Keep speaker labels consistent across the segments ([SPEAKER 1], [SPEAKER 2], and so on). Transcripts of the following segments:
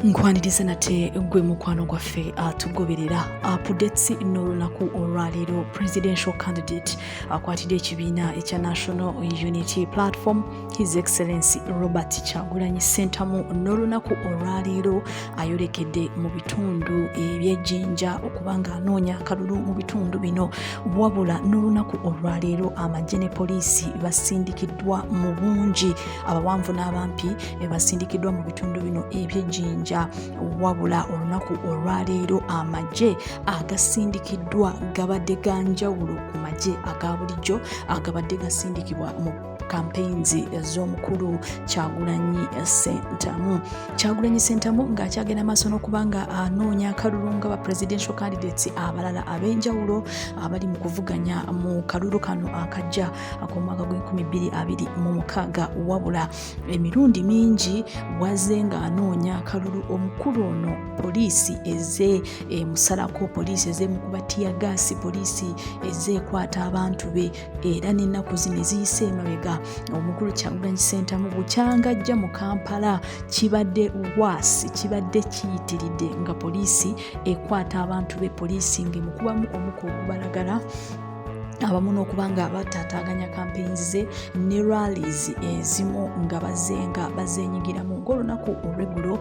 [SPEAKER 1] Nkwaniriza nate gwe mukwano gwaffe tugoberera updates n'olunaku olwaleero. Presidential candidate akwatidde ekibiina ekya National Unity Platform His Excellency Robert Kyagulanyi Ssentamu n'olunaku olwaleero ayolekedde mu bitundu eby'Ejjinja okuba ng'anoonya akalulu mu bitundu bino, wabula n'olunaku olwaleero amagye ne poliisi basindikiddwa mu bungi, abawanvu n'abampi basindikiddwa mu bitundu bino eby'Ejjinja. Wabula olunaku olwaleero amagye agasindikiddwa gabadde ga njawulo ku magye aga bulijjo agabadde gasindikibwa mu campaigns z'omukulu Kyagulanyi Ssentamu. Kyagulanyi Ssentamu ng'akyagenda maaso n'okubanga anoonya akalulu nga ba presidential candidates abalala ab'enjawulo abali mu kuvuganya mu kalulu kano akajja ak'omwaka gw'2026, wabula emirundi mingi wazze ng'anoonya akalulu omukulu ono poliisi eze musalako, poliisi eze mukuba tiyagaasi, poliisi eze ekwata abantu be, era n'ennaku zino eziyise emabega omukulu Kyagulanyi Ssentamu bukyanga ajja mu Kampala kibadde waasi, kibadde kiyitiridde nga poliisi ekwata abantu be, poliisi ng'emukubamu omuko ogubalagala abamu n'okuba nga bataataaganya campaigns ze ne rallies ezimu nga bazeenyigiramu. Ng'olunaku olw'eggulo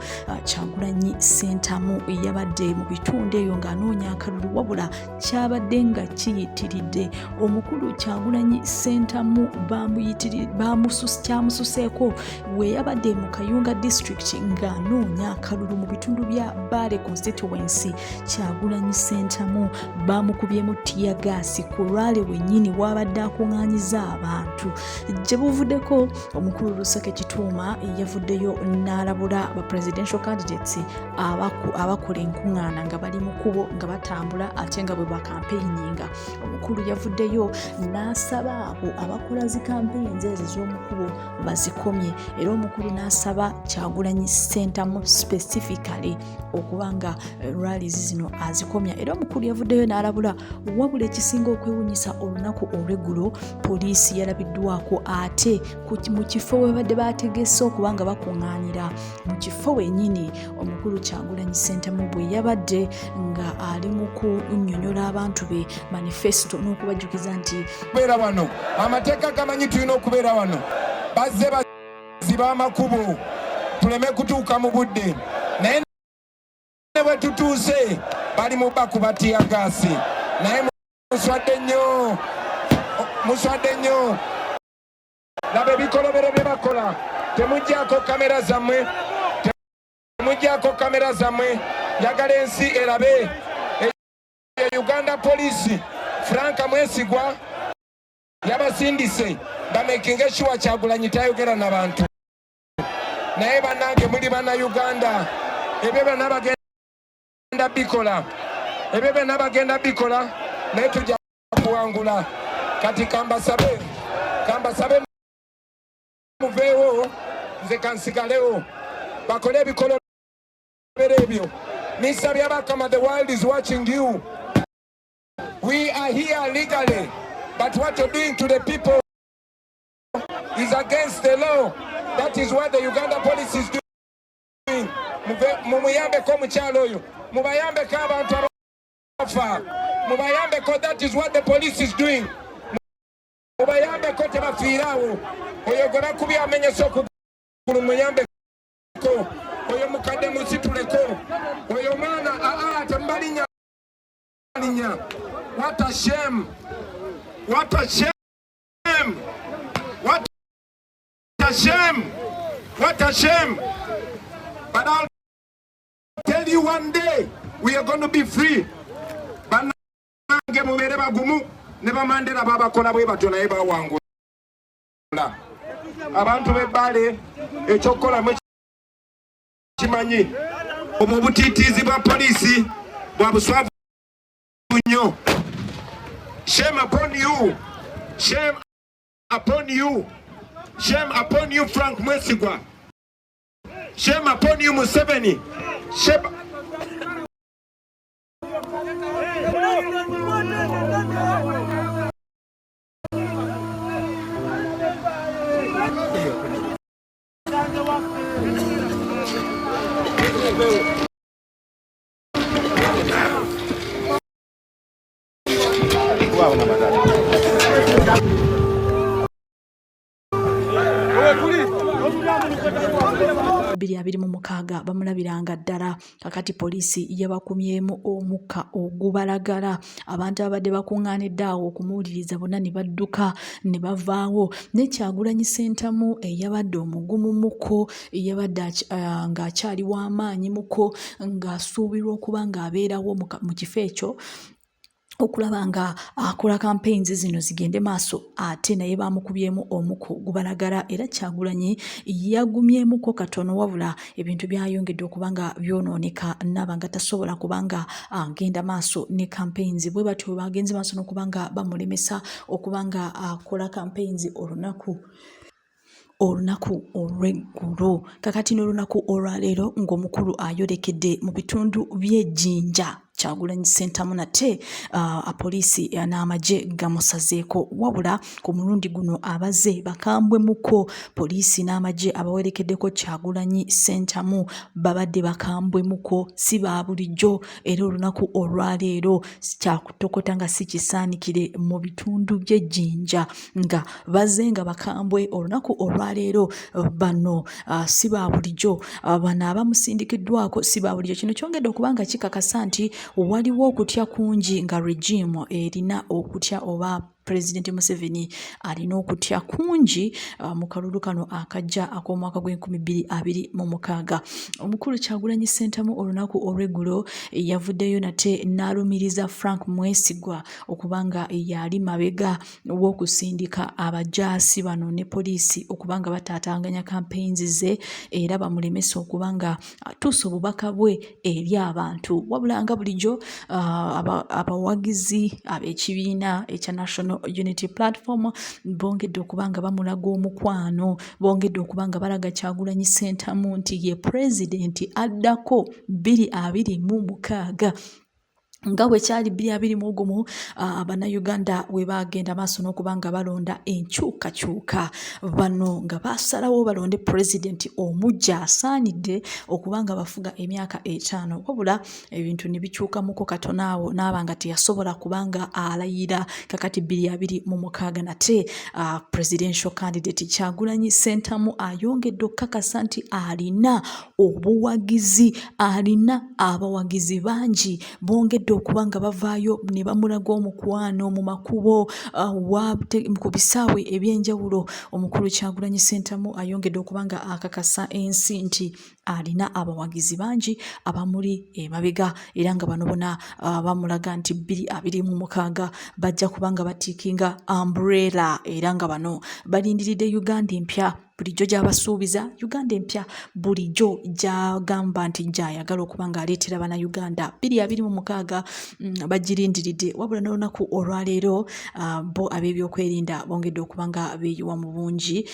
[SPEAKER 1] Kyagulanyi Ssentamu yabadde mu bitundu eyo ng'anoonya akalulu, wabula kyabadde nga kiyitiridde. Omukulu Kyagulanyi Ssentamu kyamususeeko we yabadde mu Kayunga district ng'anoonya akalulu mu bitundu bya Bale constituency. Kyagulanyi Ssentamu bamukubyemu tiyagaasi ku lwale wennyini wabadde akuŋŋaanyiza abantu. Gye buvuddeko omukulu Luseke Kituuma yavuddeyo n'alabula ba presidential candidates abakola enkuŋŋaana nga bali mu kkubo nga batambula ate nga bwe bakampeyinga. Omukulu yavuddeyo n'asaba abo abakola zi campaigns ezo ez'omukubo bazikomye, era omukulu n'asaba Kyagulanyi Ssentamu specifically okuba nga rallies zino azikomya. Era omukulu yavuddeyo n'alabula, wabula ekisinga okwewuunyisa olunaku olw'eggulo poliisi yalabiddwako ate mu kifo we badde bategese okuba nga bakuŋŋaanira, mu kifo wennyini omukulu Kyagulanyi Ssentamu bwe yabadde nga ali mu kunnyonnyola abantu be manifesto n'okubajjukiza nti
[SPEAKER 2] kubeera wano, amateeka gamanyi tulina okubeera wano, bazze baziba amakubo tuleme kutuuka mu budde, naye ne bwe tutuuse bali mu bakuba tiyagaasi, naye muswadde nnyo laba ebikolobero bye bakola. Temuggyako kamera zammwe, njagala ensi erabe. Uganda Police Frank Mwesigwa yabasindise bamekinga sure Kyagulanyi tayogera n'abantu, naye bannange muli banna Uganda, ebyo byonna bagenda bikola, naye tujja kuwangula. Kati kambasabe muveewo, nze kansigalewo bakole ebikolobero ebyo. Nisabye Abakama, the world is watching you. We are here legally, but what you're doing to the people is against the law. That is what the Uganda police is doing. Mumuyambeko mukyalo oyo, mubayambeko abantu abafa, mubayambeko. That is what the police is doing. Mubayambeko tebafiirawo. Oyo gwe bakubye amenyeso okugulu muyambeko. Oyo mukadde musituleko. Oyo mwana tembalinya. What a shame. What a shame. What a shame. What a shame. But I'll tell you one day we are going to be free. Banange mubere bagumu ne bamandera babakola bwe batyo naye bawangula. Abantu b'Ebale ekyokola mwe kimanyi obutiitiizi bwa poliisi bwa buswavu nnyo. Shame upon you. Shame upon you. Shame upon you, Frank Mwesigwa. Shame upon you, Museveni. Shame.
[SPEAKER 1] mukaaga bamulabiranga ddala kakati poliisi yabakumyemu omukka ogubalagala abantu abadde bakuŋŋaanidde awo okumuwuliriza bonna ne badduka ne bavaawo ne Kyagulanyi Ssentamu eyabadde omugumu muko eyabadde ng'akyali w'amaanyi muko ng'asuubirwa okuba ng'abeerawo mu kifo ekyo okulaba nga akola campaigns zino zigende maaso ate naye bamukubyemu omuko gubalagala era Kyagulanyi yagumyemuko katono wabula ebintu byayongedde okubanga byonooneka nabanga tasobola kubanga agenda maaso ne campaigns bwe batyo bagenze maaso n'okubanga bamulemesa okubanga akola campaigns olunaku olw'eggulo kakati n'olunaku olwaleero ng'omukulu ayolekedde mu bitundu by'Ejjinja Kyagulanyi Ssentamu nate apoliisi n'amagye gamusazeeko wabula ku mulundi guno abaze bakambwe muko poliisi n'amagye abawerekeddeko Kyagulanyi Ssentamu babadde bakambwe muko si ba bulijjo era olunaku olwaleero kyakutokota nga si kisaanikire mu bitundu by'Ejjinja nga baze nga bakambwe olunaku olwaleero bano si ba bulijjo bano abamusindikiddwako si ba bulijjo kino kyongedde okubanga kikakasa nti waliwo okutya kungi nga regime erina okutya oba President Museveni alina okutya kungi mu kalulu kano akajja ak'omwaka gw'2026 omukulu Kyagulanyi Ssentamu olunaku olw'eggulo yavuddeyo nate n'alumiriza Frank Mwesigwa okubanga yali mabega w'okusindika abajaasi bano ne poliisi okubanga bataatanganya campaigns ze era bamulemesa okubanga atuusa obubaka bwe eri abantu wabula nga bulijjo abawagizi ab'ekibiina ekya National Unity Platform bongedde okubanga bamulaga omukwano bongedde okubanga balaga Kyagulanyi Ssentamu nti ye pulezidenti addako 2026 nga bwe kyali 2021 Abannayuganda we bagenda maaso n'okubanga balonda enkyukakyuka bano nga basalawo balonde pulezidenti omujja asaanidde okubanga bafuga emyaka 5 wabula ebintu ne bikyukamuko katono awo n'abanga teyasobola kubanga alayira kakati 2026 nate presidential candidate Kyagulanyi Ssentamu ayongedde okukakasa nti alina obuwagizi alina abawagizi bangi bongedde okubanga bavaayo ne bamulaga omukwano mu makubo ku bisaawe ebyenjawulo omukulu Kyagulanyi Ssentamu ayongedde okubanga akakasa ensi nti alina abawagizi bangi abamuli emabega era nga bano bona bamulaga nti 2026 bajja kubanga batiikinga umbrella era nga bano balindiridde Uganda empya bulijjo gy'abasuubiza Uganda empya bulijjo gy'agamba nti gy'ayagala okubanga aleetera Bannayuganda 2026 bagirindiridde wabula n'olunaku olwaleero bo ab'ebyokwerinda bongedde okubanga beeyiwa mu bungi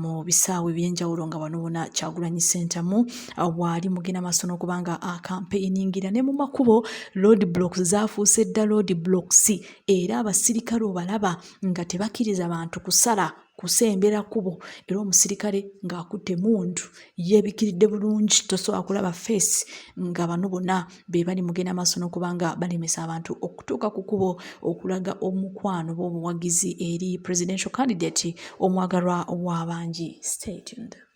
[SPEAKER 1] mu bisaawe ebyenjawulo nga bano bona Kyagulanyi Ssentamu waali mugenda maaso n'okubanga akampeyingira ne mu makubo road blocks zaafuuse dda road blocks era abasirikale obalaba nga tebakkiriza bantu kusala kusembera kubo era omusirikale ng'akutte mundu yeebikiridde bulungi tosobola kulaba face nga bano bonna be bali mugenda maaso n'okubanga balemesa abantu okutuuka ku kubo okulaga omukwano b'obuwagizi eri presidential candidate omwagalwa w'abangi. Stay tuned.